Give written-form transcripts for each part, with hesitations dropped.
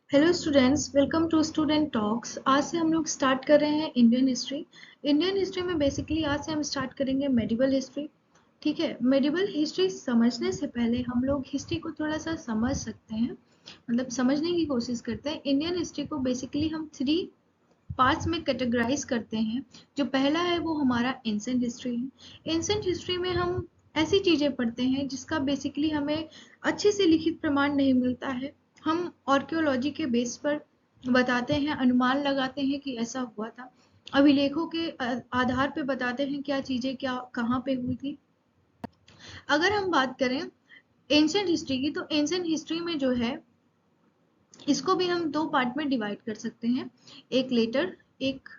Hello students, welcome to student talks. आज से हम लोग स्टार्ट कर रहे हैं इंडियन हिस्ट्री। इंडियन हिस्ट्री में बेसिकली आज से हम स्टार्ट करेंगे मेडिवल हिस्ट्री। ठीक है, मेडिवल हिस्ट्री समझने से पहले हम लोग हिस्ट्री को थोड़ा सा समझ सकते हैं, मतलब समझने की कोशिश करते हैं। इंडियन हिस्ट्री को बेसिकली हम 3 पार्ट्स में कैटेगराइज करते हैं। जो पहला है वो हमारा एंसेंट हिस्ट्री है। एंसेंट हिस्ट्री में हम ऐसी चीजें पढ़ते हैं जिसका बेसिकली हमें अच्छे से लिखित प्रमाण नहीं मिलता है। हम आर्कियोलॉजी के बेस पर बताते हैं, अनुमान लगाते हैं कि ऐसा हुआ था, अभिलेखों के आधार पे बताते हैं क्या चीजें क्या कहाँ पे हुई थी। अगर हम बात करें एंशियंट हिस्ट्री की, तो एंशियंट हिस्ट्री में जो है इसको भी हम 2 पार्ट में डिवाइड कर सकते हैं। एक लेटर, एक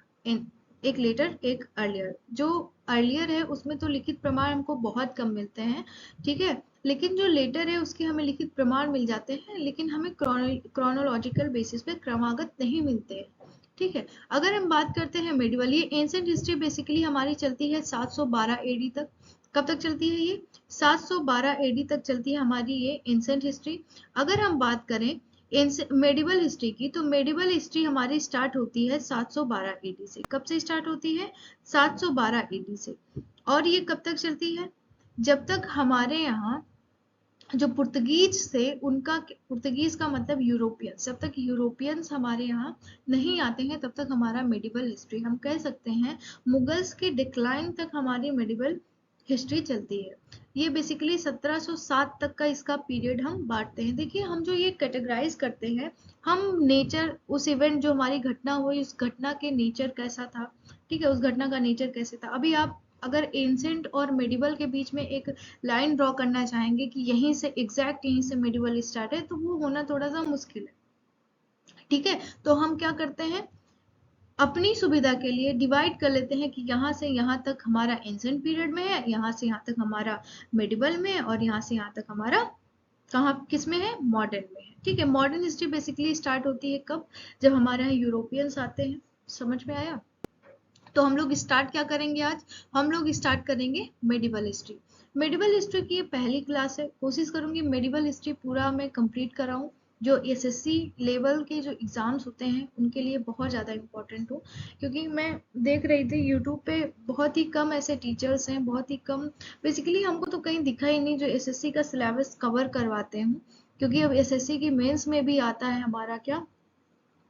एक लेटर, एक अर्लियर। जो अर्लियर है उसमें तो लिखित प्रमाण हमको बहुत कम मिलते हैं, ठीक है। लेकिन जो लेटर है उसके हमें लिखित प्रमाण मिल जाते हैं, लेकिन हमें क्रोनोलॉजिकल बेसिस पे क्रमागत नहीं मिलते हैं, ठीक है। अगर हम बात करते हैं मेडिवल, ये एंशिएंट हिस्ट्री बेसिकली हमारी चलती है 712 एडी तक। कब तक चलती है ये? 712 एडी तक चलती है हमारी ये एंशिएंट हिस्ट्री। अगर हम बात करें मेडिवल हिस्ट्री की, तो मेडिवल हिस्ट्री हमारी स्टार्ट होती है 712 एडी से। कब से स्टार्ट होती है? 712 एडी से। और ये कब तक चलती है? जब तक हमारे यहाँ जो पुर्तगीज थे उनका, पुर्तगीज का मतलब यूरोपियंस, जब तक यूरोपियंस हमारे यहाँ नहीं आते हैं तब तक हमारा मेडिवल हिस्ट्री, हम कह सकते हैं मुगल्स के डिक्लाइन तक हमारी मेडिवल हिस्ट्री चलती है। ये बेसिकली 1707 तक का इसका पीरियड हम बांटते हैं। देखिए, हम जो ये कैटेगराइज करते हैं, हम नेचर, उस इवेंट जो हमारी घटना हुई उस घटना के नेचर कैसा था, ठीक है, उस घटना का नेचर कैसे था। अभी आप अगर एंसेंट और मेडिवल के बीच में एक लाइन ड्रॉ करना चाहेंगे कि यहीं से एग्जैक्ट यहीं से मेडिवल स्टार्ट है, तो वो होना थोड़ा सा मुश्किल है, ठीक है। तो हम क्या करते हैं, अपनी सुविधा के लिए डिवाइड कर लेते हैं कि यहाँ से यहाँ तक हमारा एंसेंट पीरियड में है, यहाँ से यहाँ तक हमारा मेडिवल में है, और यहाँ से यहाँ तक हमारा कहाँ किस में है, मॉडर्न में है, ठीक है। मॉडर्न हिस्ट्री बेसिकली स्टार्ट होती है कब? जब हमारे यहाँ यूरोपियंस आते हैं। समझ में आया? तो हम लोग स्टार्ट क्या करेंगे आज? हम लोग स्टार्ट करेंगे मेडिवल हिस्ट्री। मेडिवल हिस्ट्री की ये पहली क्लास है, कोशिश करूंगी मेडिवल हिस्ट्री पूरा मैं कंप्लीट कराऊं। जो एसएससी लेवल के जो एग्जाम्स होते हैं उनके लिए बहुत ज़्यादा इम्पोर्टेंट हो, क्योंकि मैं देख रही थी यूट्यूब पे बहुत ही कम ऐसे टीचर्स हैं, बहुत ही कम, बेसिकली हमको तो कहीं दिखा ही नहीं जो एसएससी का सिलेबस कवर करवाते हैं। क्योंकि अब एसएससी की मेंस में भी आता है हमारा क्या,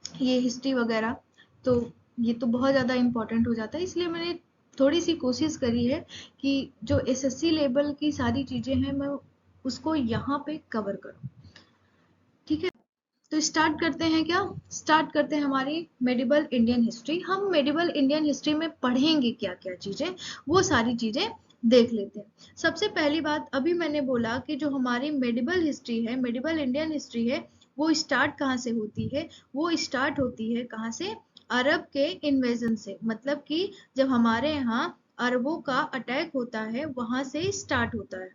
ये हिस्ट्री वगैरह, तो ये तो बहुत ज़्यादा इम्पोर्टेंट हो जाता है। इसलिए मैंने थोड़ी सी कोशिश करी है कि जो एसएससी लेवल की सारी चीज़ें हैं मैं उसको यहाँ पे कवर करूँ, ठीक है। तो स्टार्ट करते हैं क्या? स्टार्ट करते हैं हमारी मेडिवल इंडियन हिस्ट्री। हम मेडिवल इंडियन हिस्ट्री में पढ़ेंगे क्या क्या चीज़ें, वो सारी चीज़ें देख लेते हैं। सबसे पहली बात, अभी मैंने बोला कि जो हमारी मेडिवल हिस्ट्री है, मेडिवल इंडियन हिस्ट्री है, वो स्टार्ट कहाँ से होती है? वो स्टार्ट होती है कहाँ से? अरब के इन्वेजन से। मतलब कि जब हमारे यहाँ अरबों का अटैक होता है वहां से स्टार्ट होता है,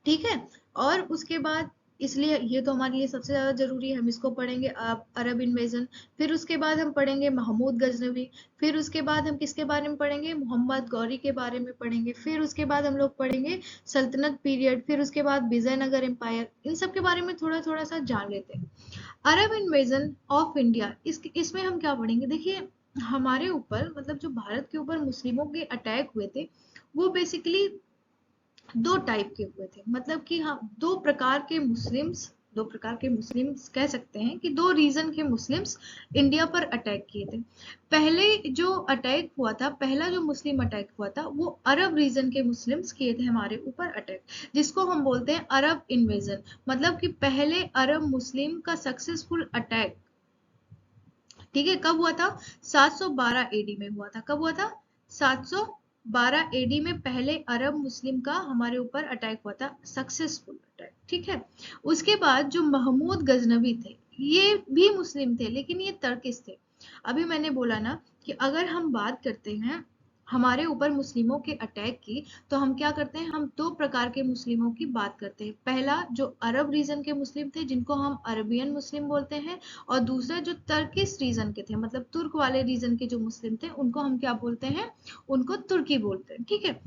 ठीक है। और उसके बाद, इसलिए ये तो हमारे लिए सबसे ज्यादा जरूरी है, हम इसको पढ़ेंगे अरब इन्वेजन। फिर उसके बाद हम पढ़ेंगे महमूद गजनवी। फिर उसके बाद हम किसके बारे में पढ़ेंगे? मोहम्मद गौरी के बारे में पढ़ेंगे। फिर उसके बाद हम लोग पढ़ेंगे सल्तनत पीरियड। फिर उसके बाद विजयनगर एम्पायर। इन सब के बारे में थोड़ा थोड़ा सा जान लेते हैं। अरब इन्वेजन ऑफ इंडिया, इसमें हम क्या पढ़ेंगे? देखिए, हमारे ऊपर, मतलब जो भारत के ऊपर मुस्लिमों के अटैक हुए थे, वो बेसिकली 2 टाइप के हुए थे। मतलब कि हाँ, 2 प्रकार के मुस्लिम्स, 2 प्रकार के मुस्लिम्स कह सकते हैं कि 2 रीजन के मुस्लिम्स इंडिया पर अटैक किए थे। पहले जो अटैक हुआ था, पहला जो मुस्लिम अटैक हुआ था, वो अरब रीजन के मुस्लिम्स किए थे हमारे ऊपर अटैक, जिसको हम बोलते हैं अरब इन्वेजन। मतलब कि पहले अरब मुस्लिम का सक्सेसफुल अटैक, ठीक है, कब हुआ था? 712 एडी में हुआ था। कब हुआ था? 712 एडी में पहले अरब मुस्लिम का हमारे ऊपर अटैक हुआ था, सक्सेसफुल अटैक, ठीक है। उसके बाद जो महमूद गजनवी थे, ये भी मुस्लिम थे लेकिन ये तर्किस थे। अभी मैंने बोला ना कि अगर हम बात करते हैं हमारे ऊपर मुस्लिमों के अटैक की, तो हम क्या करते हैं, हम 2 प्रकार के मुस्लिमों की बात करते हैं। पहला जो अरब रीजन के मुस्लिम थे जिनको हम अरबियन मुस्लिम बोलते हैं, और दूसरा जो तर्किश रीजन के थे, मतलब तुर्क वाले रीजन के जो मुस्लिम थे, उनको हम क्या बोलते हैं? उनको तुर्की बोलते हैं, ठीक है।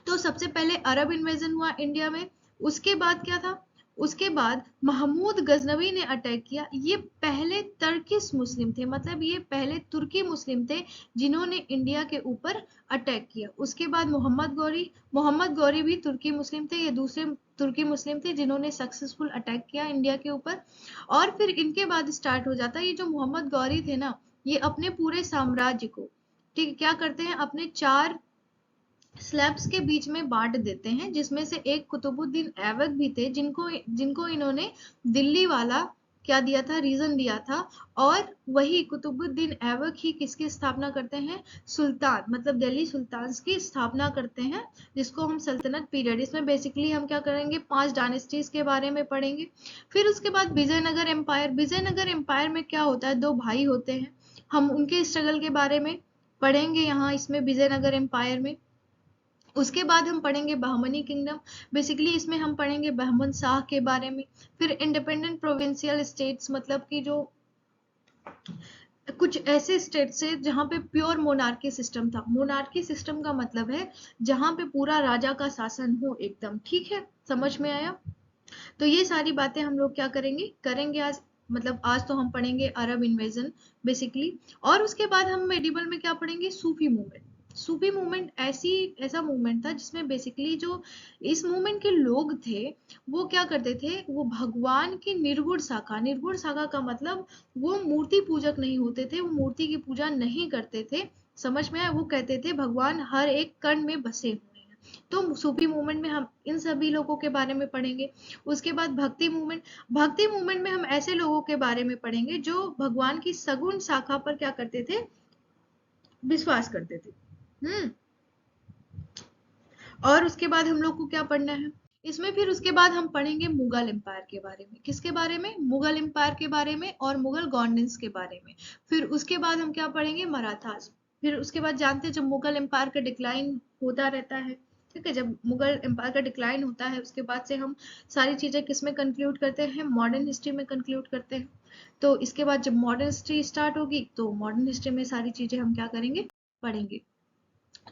तो सबसे पहले अरब इन्वेजन हुआ इंडिया में। उसके बाद क्या था? उसके बाद महमूद गजनवी ने अटैक किया। ये पहले तर्किश मुस्लिम थे, मतलब ये पहले तुर्की मुस्लिम थे जिन्होंने इंडिया के ऊपर अटैक किया। उसके बाद मोहम्मद गौरी भी तुर्की मुस्लिम थे, ये दूसरे तुर्की मुस्लिम थे जिन्होंने सक्सेसफुल अटैक किया इंडिया के ऊपर। और फिर इनके बाद स्टार्ट हो जाता है, ये जो मोहम्मद गौरी थे ना, ये अपने पूरे साम्राज्य को, ठीक, क्या करते हैं, अपने 4 स्लैब्स के बीच में बांट देते हैं, जिसमें से एक कुतुबुद्दीन ऐबक भी थे, जिनको जिनको इन्होंने दिल्ली वाला क्या दिया था, रीजन दिया था। और वही कुतुबुद्दीन ऐबक ही किसकी स्थापना करते हैं, सुल्तान, मतलब दिल्ली सुल्तान की स्थापना करते हैं, जिसको हम सल्तनत पीरियड, इसमें बेसिकली हम क्या करेंगे, 5 डायनेस्टीज के बारे में पढ़ेंगे। फिर उसके बाद विजयनगर एम्पायर। विजयनगर एम्पायर में क्या होता है, 2 भाई होते हैं, हम उनके स्ट्रगल के बारे में पढ़ेंगे यहाँ इसमें विजयनगर एम्पायर में। उसके बाद हम पढ़ेंगे बहमनी किंगडम, बेसिकली इसमें हम पढ़ेंगे बहमन शाह के बारे में। फिर इंडिपेंडेंट प्रोविंशियल स्टेट्स, मतलब कि जो कुछ ऐसे स्टेट्स है जहां पे प्योर मोनार्की सिस्टम था। मोनार्की सिस्टम का मतलब है जहां पे पूरा राजा का शासन हो एकदम, ठीक है, समझ में आया। तो ये सारी बातें हम लोग क्या करेंगे आज, मतलब आज तो हम पढ़ेंगे अरब इन्वेजन बेसिकली। और उसके बाद हम मेडिवल में क्या पढ़ेंगे, सूफी मूवमेंट। सूफी मूवमेंट ऐसा मूवमेंट था जिसमें बेसिकली जो इस मूवमेंट के लोग थे वो क्या करते थे, वो भगवान की निर्गुण शाखा का मतलब वो मूर्ति पूजक नहीं होते थे, वो मूर्ति की पूजा नहीं करते थे, समझ में आया। वो कहते थे भगवान हर एक कण में बसे हुए हैं। तो सूफी मूवमेंट में हम इन सभी लोगों के बारे में पढ़ेंगे। उसके बाद भक्ति मूवमेंट में हम ऐसे लोगों के बारे में पढ़ेंगे जो भगवान की सगुण शाखा पर क्या करते थे, विश्वास करते थे। और उसके बाद हम लोग को क्या पढ़ना है इसमें, फिर उसके बाद हम पढ़ेंगे मुगल एम्पायर के बारे में। किसके बारे में, मुगल एम्पायर के बारे में और मुगल गवर्नेंस के बारे में। फिर उसके बाद हम क्या पढ़ेंगे, मराठास। फिर उसके बाद जानते हैं जब मुगल एम्पायर का डिक्लाइन होता रहता है, ठीक है, जब मुगल एम्पायर का डिक्लाइन होता है उसके बाद से हम सारी चीजें किसमें कंक्लूड करते हैं, मॉडर्न हिस्ट्री में कंक्लूड करते हैं। तो इसके बाद जब मॉडर्न हिस्ट्री स्टार्ट होगी तो मॉडर्न हिस्ट्री में सारी चीजें हम क्या करेंगे, पढ़ेंगे।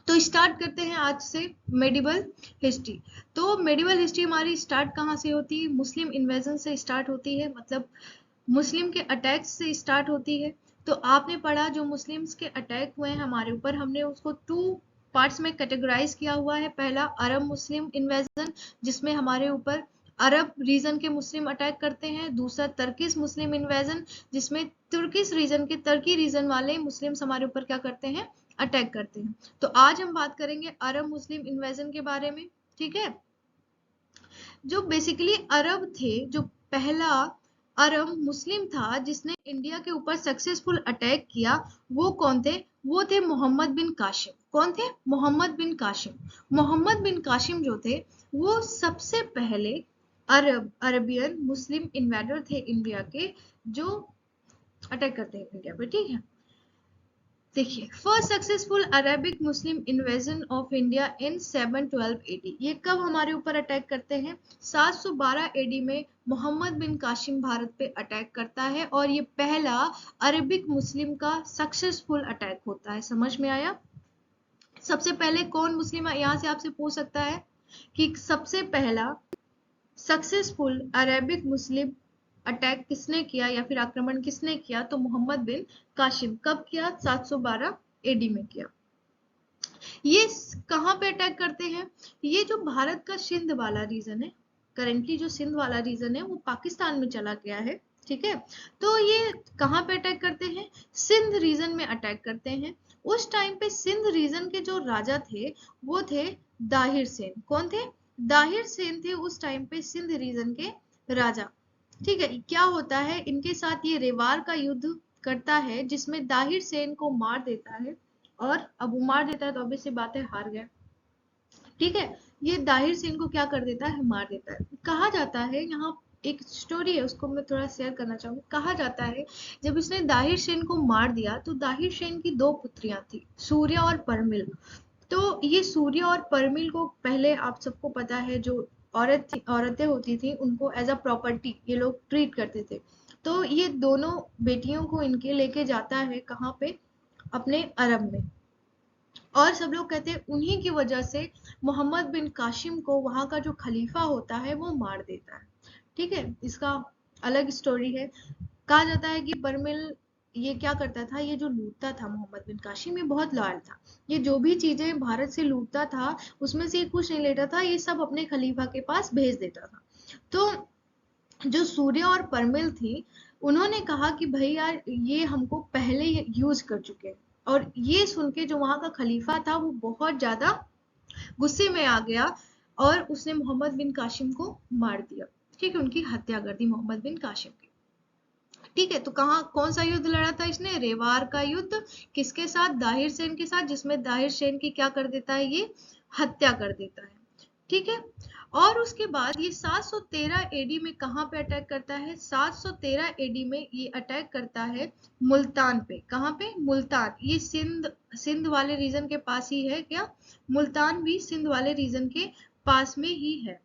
तो स्टार्ट करते हैं आज से मेडिवल हिस्ट्री। तो मेडिवल हिस्ट्री हमारी स्टार्ट कहाँ से होती है, मुस्लिम इन्वेजन से स्टार्ट होती है, मतलब मुस्लिम के अटैक्स से स्टार्ट होती है। तो आपने पढ़ा जो मुस्लिम्स के अटैक हुए हैं हमारे ऊपर, हमने उसको 2 पार्ट्स में कैटेगराइज किया हुआ है। पहला अरब मुस्लिम इन्वेजन, जिसमें हमारे ऊपर अरब रीजन के मुस्लिम अटैक करते हैं। दूसरा तर्किश मुस्लिम इन्वेजन, जिसमें तुर्किश रीजन के, तुर्की रीजन वाले मुस्लिम्स हमारे ऊपर क्या करते हैं, अटैक करते हैं। तो आज हम बात करेंगे अरब मुस्लिम इन्वेजन के बारे में, ठीक है। जो बेसिकली अरब थे, जो पहला अरब मुस्लिम था जिसने इंडिया के ऊपर सक्सेसफुल अटैक किया, वो कौन थे, वो थे मोहम्मद बिन कासिम। कौन थे, मोहम्मद बिन कासिम। मोहम्मद बिन कासिम जो थे वो सबसे पहले अरबियन मुस्लिम इन्वेडर थे इंडिया के, जो अटैक करते हैं इंडिया पे, ठीक है। देखिए, first successful Arabic Muslim invasion of India in 712 AD. ये कब हमारे ऊपर अटैक करते हैं, 712 एडी में मोहम्मद बिन कासिम भारत पे अटैक करता है, और ये पहला अरेबिक मुस्लिम का सक्सेसफुल अटैक होता है। समझ में आया। सबसे पहले कौन मुस्लिम, यहाँ से आपसे पूछ सकता है कि सबसे पहला सक्सेसफुल अरेबिक मुस्लिम अटैक किसने किया या फिर आक्रमण किसने किया, तो मोहम्मद बिन कासिम। कब किया, 712 एडी में किया। ये कहां पे अटैक करते हैं, ये जो भारत का सिंध वाला रीजन है, करेंटली जो सिंध वाला रीजन है वो पाकिस्तान में चला गया है, ठीक है। तो ये कहां पे अटैक करते हैं, सिंध रीजन में अटैक करते हैं। उस टाइम पे सिंध रीजन के जो राजा थे वो थे दाहिर सेन। कौन थे, दाहिर सेन थे उस टाइम पे सिंध रीजन के राजा, ठीक है। क्या होता है, इनके साथ ये रेवार का युद्ध करता है जिसमें दाहिर सेन को मार देता है, और अब वो मार देता है तो ऑब्वियस सी बात है हार गया, ठीक है। ये दाहिर सेन को क्या कर देता है, मार देता है। कहा जाता है, यहाँ एक स्टोरी है उसको मैं थोड़ा शेयर करना चाहूंगी। कहा जाता है जब इसने दाहिर सेन को मार दिया तो दाहिर सेन की 2 पुत्रियां थी, सूर्य और परमिल। तो ये सूर्य और परमिल को, पहले आप सबको पता है जो औरतें होती थी उनको एज अ प्रॉपर्टी ये लोग ट्रीट करते थे। तो ये दोनों बेटियों को इनके लेके जाता है कहाँ पे, अपने अरब में। और सब लोग कहते हैं उन्हीं की वजह से मोहम्मद बिन कासिम को वहां का जो खलीफा होता है वो मार देता है, ठीक है, इसका अलग स्टोरी है। कहा जाता है कि बर्मिल ये क्या करता था, ये जो लूटता था, मोहम्मद बिन कासिम ये बहुत लॉयल था। ये जो भी चीजें भारत से लूटता था उसमें से कुछ नहीं लेता था, ये सब अपने खलीफा के पास भेज देता था। तो जो सूर्य और परमिल थी, उन्होंने कहा कि भाई यार ये हमको पहले यूज कर चुके हैं। और ये सुन के जो वहां का खलीफा था वो बहुत ज्यादा गुस्से में आ गया और उसने मोहम्मद बिन कासिम को मार दिया। ठीक है, उनकी हत्या कर दी मोहम्मद बिन कासिम की। ठीक है, तो कहाँ कौन सा युद्ध लड़ा था इसने? रेवार का युद्ध। किसके साथ? दाहिर सेन के साथ, जिसमें दाहिर सेन की क्या कर देता है, ये हत्या कर देता है। ठीक है, और उसके बाद ये 713 एडी में कहाँ पे अटैक करता है? 713 एडी में ये अटैक करता है मुल्तान पे। कहाँ पे? मुल्तान। ये सिंध, सिंध वाले रीजन के पास ही है क्या? मुल्तान भी सिंध वाले रीजन के पास में ही है।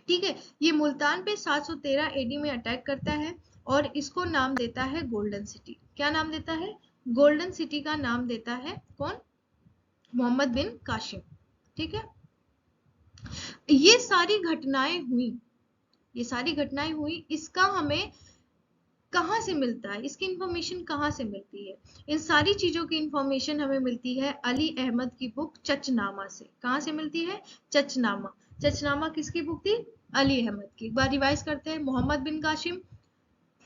ठीक है, ये मुल्तान पे 713 एडी में अटैक करता है और इसको नाम देता है गोल्डन सिटी। क्या नाम देता है? गोल्डन सिटी का नाम देता है कौन? मोहम्मद बिन कासिम। ठीक है, ये सारी घटनाएं हुई, ये सारी घटनाएं हुई, इसका हमें कहाँ से मिलता है, इसकी इंफॉर्मेशन कहाँ से मिलती है? इन सारी चीजों की इंफॉर्मेशन हमें मिलती है अली अहमद की बुक चचनामा से। कहाँ से मिलती है? चचनामा। चचनामा किसकी बुक थी? अली अहमद की। एक बार रिवाइज करते हैं। मोहम्मद बिन कासिम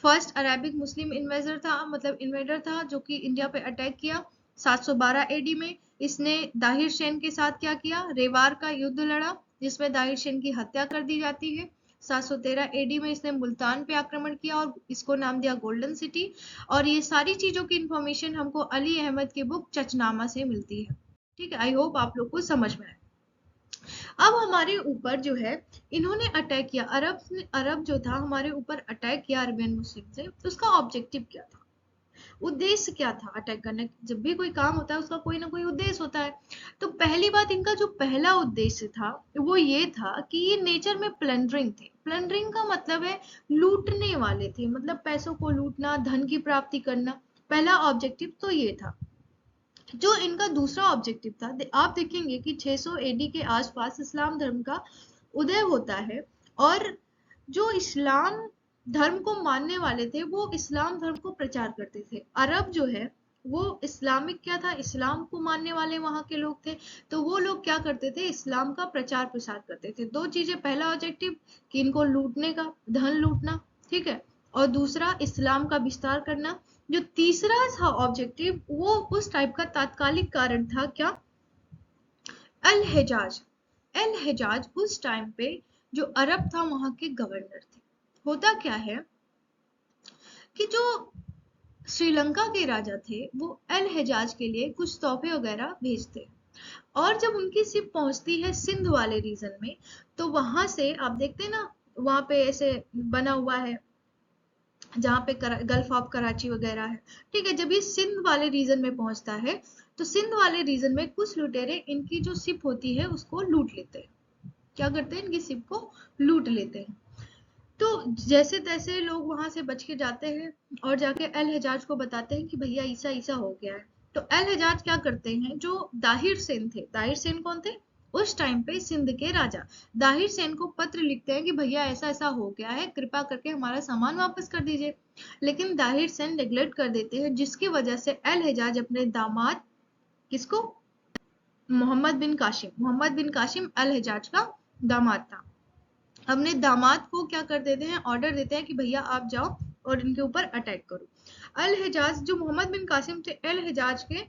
फर्स्ट अरेबिक मुस्लिम इन्वेजर था, मतलब इन्वेडर था, जो कि इंडिया पे अटैक किया 712 एडी में। इसने दाहिर सेन के साथ क्या किया? रेवार का युद्ध लड़ा, जिसमें दाहिर सेन की हत्या कर दी जाती है। 713 एडी में इसने मुल्तान पे आक्रमण किया और इसको नाम दिया गोल्डन सिटी। और ये सारी चीजों की इंफॉर्मेशन हमको अली अहमद की बुक चचनामा से मिलती है। ठीक है, आई होप आप लोग को समझ में आए। अब हमारे ऊपर जो है इन्होंने अटैक किया, अरब जो था हमारे ऊपर अटैक किया अरबियन मुस्लिम से, तो उसका ऑब्जेक्टिव क्या था? उद्देश्य क्या था अटैक करने? जब भी कोई काम होता है उसका कोई ना कोई उद्देश्य होता है। तो पहली बात, इनका जो पहला उद्देश्य था वो ये था कि ये नेचर में प्लंडरिंग थे। प्लंडरिंग का मतलब है लूटने वाले थे, मतलब पैसों को लूटना, धन की प्राप्ति करना। पहला ऑब्जेक्टिव तो ये था। जो इनका दूसरा ऑब्जेक्टिव था, आप देखेंगे कि 600 एडी के आसपास इस्लाम धर्म का उदय होता है। और जो इस्लाम धर्म को मानने वाले थे वो इस्लाम धर्म को प्रचार करते थे। अरब जो है वो इस्लामिक क्या था? इस्लाम को मानने वाले वहां के लोग थे। तो वो लोग क्या करते थे? इस्लाम का प्रचार प्रसार करते थे। दो चीजें, पहला ऑब्जेक्टिव कि इनको लूटने का, धन लूटना, ठीक है, और दूसरा इस्लाम का विस्तार करना। जो तीसरा था ऑब्जेक्टिव वो उस टाइप का तात्कालिक कारण था, क्या? अल हिजाज। अल हिजाज उस टाइम पे जो अरब था वहां के गवर्नर थे। होता क्या है कि जो श्रीलंका के राजा थे वो अल हिजाज के लिए कुछ तोहफे वगैरह भेजते, और जब उनकी शिप पहुंचती है सिंध वाले रीजन में, तो वहां से आप देखते हैं ना, वहां पे ऐसे बना हुआ है जहाँ पे गल्फ ऑफ कराची वगैरह है। ठीक है, जब ये सिंध वाले रीजन में पहुंचता है तो सिंध वाले रीजन में कुछ लुटेरे इनकी जो शिप होती है उसको लूट लेते हैं। क्या करते हैं? इनकी शिप को लूट लेते हैं। तो जैसे तैसे लोग वहां से बच के जाते हैं और जाके अल हजाज को बताते हैं कि भैया ऐसा ऐसा हो गया है। तो अल हजाज क्या करते हैं? जो दाहिर सेन थे, दाहिर सेन कौन थे उस टाइम पे? सिंध के राजा। दाहिर सेन को पत्र लिखते हैं कि भैया ऐसा ऐसा हो गया है, कृपा करके हमारा सामान वापस कर दीजिए। लेकिन दाहिर सेन नेग्लेक्ट कर देते हैं, जिसकी वजह से अल हजाज अपने दामाद, किसको? मोहम्मद बिन कासिम, मोहम्मद बिन कासिम अल हजाज का दामाद था, अपने दामाद को क्या कर देते हैं? ऑर्डर देते हैं कि भैया आप जाओ और इनके ऊपर अटैक करो। अल हिजाज जो मोहम्मद बिन कासिम थे, अल हिजाज के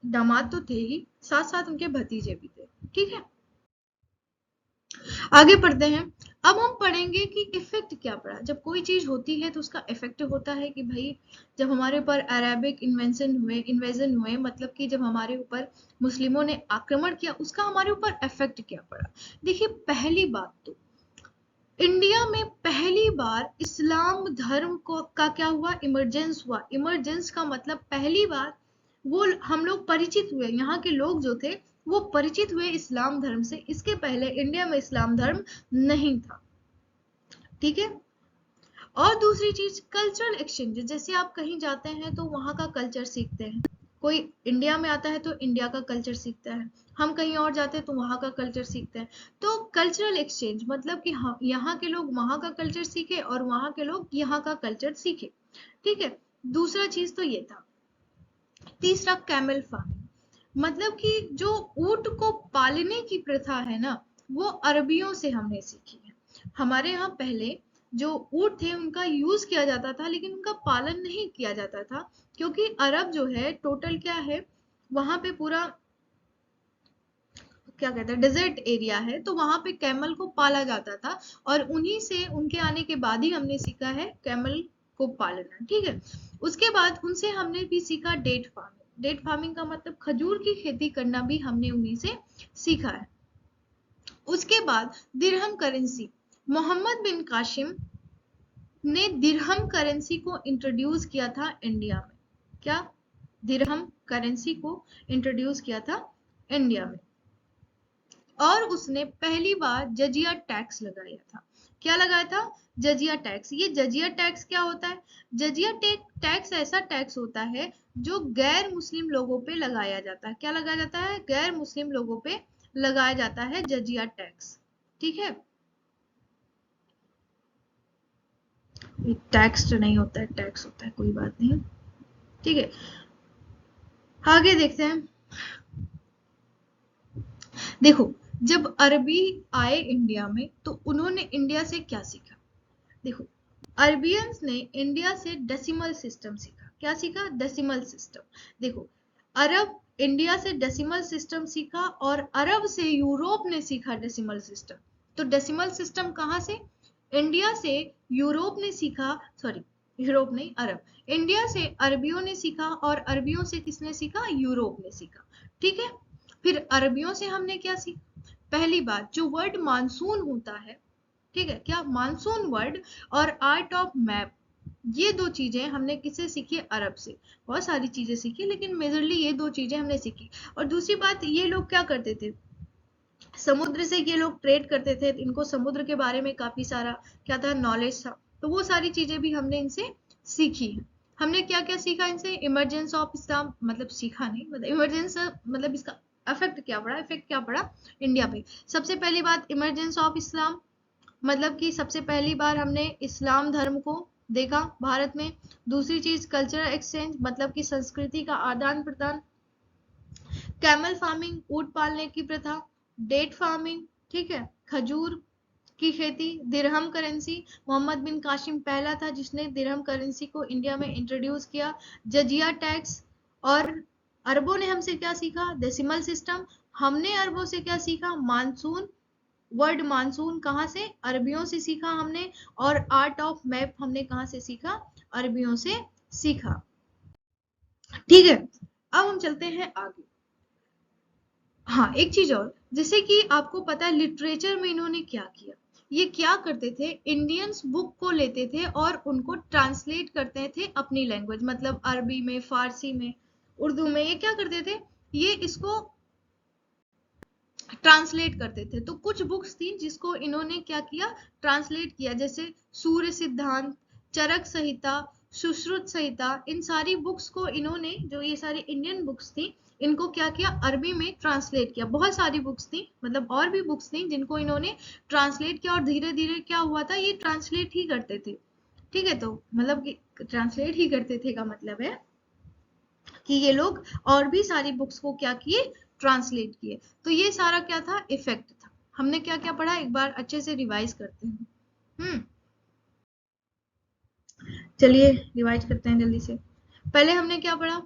दामाद तो थे ही, साथ साथ उनके भतीजे भी थे। ठीक है, आगे पढ़ते हैं। अब हम पढ़ेंगे कि इफेक्ट क्या पड़ा। जब कोई चीज होती है तो उसका इफेक्ट होता है कि भाई जब हमारे ऊपर अरेबिक इन्वेजन हुए, मतलब कि जब हमारे ऊपर मुस्लिमों ने आक्रमण किया, उसका हमारे ऊपर इफेक्ट क्या पड़ा। देखिए, पहली बात तो इंडिया में पहली बार इस्लाम धर्म को का क्या हुआ? इमरजेंस हुआ। इमरजेंस का मतलब पहली बार वो हम लोग परिचित हुए, यहाँ के लोग जो थे वो परिचित हुए इस्लाम धर्म से। इसके पहले इंडिया में इस्लाम धर्म नहीं था। ठीक है, और दूसरी चीज कल्चरल एक्सचेंज। जैसे आप कहीं जाते हैं तो वहां का कल्चर सीखते हैं। कोई इंडिया में आता है तो इंडिया का कल्चर सीखता है, हम कहीं और जाते हैं तो वहाँ का कल्चर सीखते हैं। तो कल्चरल एक्सचेंज मतलब कि हम यहाँ के लोग वहाँ का कल्चर सीखे और वहाँ के लोग यहाँ का कल्चर सीखे। ठीक है, दूसरा चीज तो ये था। तीसरा कैमल फार्मिंग, मतलब कि जो ऊंट को पालने की प्रथा है ना, वो अरबियों से हमने सीखी है। हमारे यहाँ पहले जो ऊंट थे उनका यूज किया जाता था, लेकिन उनका पालन नहीं किया जाता था, क्योंकि अरब जो है टोटल क्या है, वहां पे पूरा क्या कहते हैं डेजर्ट एरिया है, तो वहां पे कैमल को पाला जाता था। और उन्हीं से, उनके आने के बाद ही हमने सीखा है कैमल को पालना। ठीक है, उसके बाद उनसे हमने भी सीखा डेट फार्मिंग। डेट फार्मिंग का मतलब खजूर की खेती करना भी हमने उन्हीं से सीखा है। उसके बाद दिरहम करेंसी, मोहम्मद बिन कासिम ने दिरहम करेंसी को इंट्रोड्यूस किया था इंडिया में। क्या? दिरहम करेंसी को इंट्रोड्यूस किया था इंडिया में। और उसने पहली बार जजिया टैक्स लगाया था। क्या लगाया था? जजिया टैक्स। ये जजिया टैक्स क्या होता है? जजिया टैक्स ऐसा टैक्स होता है जो गैर मुस्लिम लोगों पे लगाया जाता है। क्या लगाया जाता है? गैर मुस्लिम लोगों पे लगाया जाता है जजिया टैक्स। ठीक है, टैक्स तो नहीं होता है, टैक्स होता है, कोई बात नहीं। ठीक है, आगे देखते हैं। देखो, जब अरबी आए इंडिया में तो उन्होंने इंडिया से क्या सीखा? देखो, अरबियंस ने इंडिया से डेसिमल सिस्टम सीखा। क्या सीखा? Decimal system. देखो, अरब इंडिया से डेसिमल सिस्टम सीखा और अरब से यूरोप ने सीखा डेसिमल सिस्टम। तो डेसिमल सिस्टम कहाँ से? इंडिया से यूरोप ने सीखा, सॉरी यूरोप नहीं, अरब। इंडिया से अरबियों ने सीखा और अरबियों से किसने सीखा? यूरोप ने सीखा। ठीक है, फिर अरबियों से हमने क्या सीखा? पहली बात, जो वर्ड मानसून होता है, ठीक है, क्या? मानसून वर्ड और आर्ट ऑफ मैप, ये दो चीजें हमने किससे सीखी? अरब से। बहुत सारी चीजें सीखी, लेकिन मेजरली ये दो चीजें हमने सीखी। और दूसरी बात, ये लोग क्या करते थे? समुद्र से ये लोग ट्रेड करते थे, इनको समुद्र के बारे में काफी सारा क्या था? नॉलेज था। तो वो सारी चीजें भी हमने इनसे सीखी है। हमने क्या क्या सीखा इनसे? इमरजेंस ऑफ इस्लाम, मतलब सीखा नहीं, मतलब इमरजेंस, मतलब इसका इफेक्ट क्या पड़ा? इफेक्ट क्या पड़ा इंडिया पे? सबसे पहली बात, इमरजेंस ऑफ इस्लाम, मतलब कि सबसे पहली बार हमने इस्लाम धर्म को देखा भारत में। दूसरी चीज, कल्चरल एक्सचेंज, मतलब कि संस्कृति का आदान प्रदान। कैमल फार्मिंग, ऊंट पालने की प्रथा। डेट फार्मिंग, ठीक है, खजूर की खेती। दिरहम करेंसी, मोहम्मद बिन कासिम पहला था जिसने दिरहम करेंसी को इंडिया में इंट्रोड्यूस किया। जजिया टैक्स। और अरबों ने हमसे क्या सीखा? Decimal system. हमने अरबों से क्या सीखा? मानसून वर्ड, मानसून कहाँ से? अरबियों से सीखा हमने। और आर्ट ऑफ मैप हमने कहाँ से सीखा? अरबियों से सीखा। ठीक है, अब हम चलते हैं आगे। हाँ, एक चीज और, जैसे कि आपको पता है लिटरेचर में इन्होंने क्या किया। ये क्या करते थे? इंडियंस बुक को लेते थे और उनको ट्रांसलेट करते थे अपनी लैंग्वेज, मतलब अरबी में, फारसी में, उर्दू में। ये क्या करते थे? ये इसको ट्रांसलेट करते थे। तो कुछ बुक्स थी जिसको इन्होंने क्या किया? ट्रांसलेट किया, जैसे सूर्य सिद्धांत, चरक संहिता, सुश्रुत संहिता। इन सारी बुक्स को इन्होंने, जो ये सारी इंडियन बुक्स थी, इनको क्या किया? अरबी में ट्रांसलेट किया। बहुत सारी बुक्स थी, मतलब और भी बुक्स थी जिनको इन्होंने ट्रांसलेट किया। और धीरे धीरे क्या हुआ था? ये ट्रांसलेट ही करते थे। ठीक है, तो मतलब ट्रांसलेट ही करते थे का मतलब है कि ये लोग और भी सारी बुक्स को क्या किए? ट्रांसलेट किए। तो ये सारा क्या था? इफेक्ट था। हमने क्या क्या पढ़ा? एक बार अच्छे से रिवाइज करते हैं। चलिए रिवाइज करते हैं जल्दी से। पहले हमने क्या पढ़ा?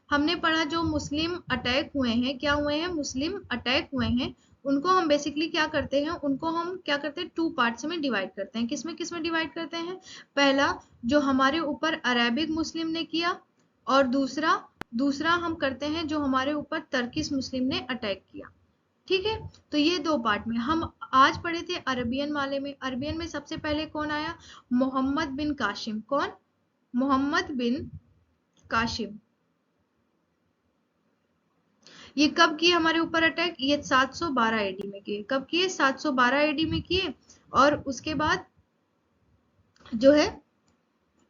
हमने पढ़ा जो मुस्लिम अटैक हुए हैं, क्या हुए हैं? मुस्लिम अटैक हुए हैं। उनको हम बेसिकली क्या करते हैं? उनको हम क्या करते हैं? टू पार्ट्स में डिवाइड करते हैं। किसमें किसमें डिवाइड करते हैं? पहला, जो हमारे ऊपर अरेबिक मुस्लिम ने किया। और दूसरा, दूसरा हम करते हैं जो हमारे ऊपर तर्किश मुस्लिम ने अटैक किया। ठीक है, तो ये दो पार्ट में हम आज पढ़े थे। अरबियन वाले में, अरबियन में सबसे पहले कौन आया? मोहम्मद बिन कासिम। कौन? मोहम्मद बिन कासिम। ये कब किए हमारे ऊपर अटैक? ये 712 एडी में किए। कब किए? 712 एडी में किए। और उसके बाद जो है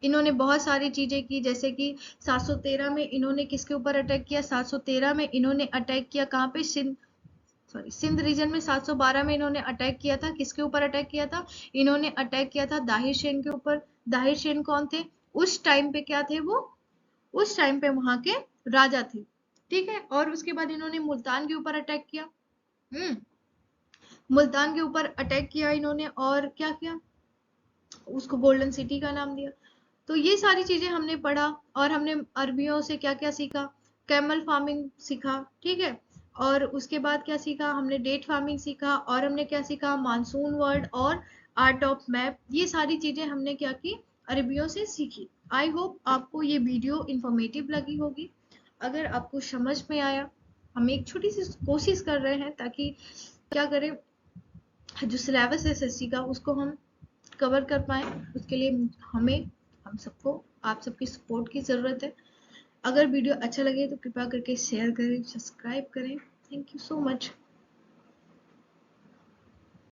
इन्होंने बहुत सारी चीजें की, जैसे कि 713 में इन्होंने किसके ऊपर अटैक किया? 713 में इन्होंने अटैक किया कहाँ पे? सिंध रीजन में। 712 में इन्होंने अटैक किया था, किसके ऊपर अटैक किया था? इन्होंने अटैक किया था दाहिर शेन के ऊपर। दाहिर शेन कौन थे उस टाइम पे? क्या थे वो? उस टाइम पे वहां के राजा थे, ठीक है। और उसके बाद इन्होंने मुल्तान के ऊपर अटैक किया। मुल्तान के ऊपर अटैक किया इन्होंने, और क्या किया? उसको गोल्डन सिटी का नाम दिया। तो ये सारी चीजें हमने पढ़ा, और हमने अरबियों से क्या क्या सीखा? कैमल फार्मिंग सीखा, ठीक है। और उसके बाद क्या सीखा हमने? डेट फार्मिंग सीखा। और हमने क्या सीखा? मानसून वर्ड और आर्ट ऑफ मैप। ये सारी चीजें हमने क्या की? अरबियों से सीखी। आई होप आपको ये वीडियो इंफॉर्मेटिव लगी होगी। अगर आपको समझ में आया, हम एक छोटी सी कोशिश कर रहे हैं ताकि क्या करें, जो सिलेबस है एसएससी का उसको हम कवर कर पाए। उसके लिए हमें, हम सबको, आप सबकी सपोर्ट की ज़रूरत है। अगर वीडियो अच्छा लगे तो कृपया करके शेयर करें, सब्सक्राइब करें। Thank you so much.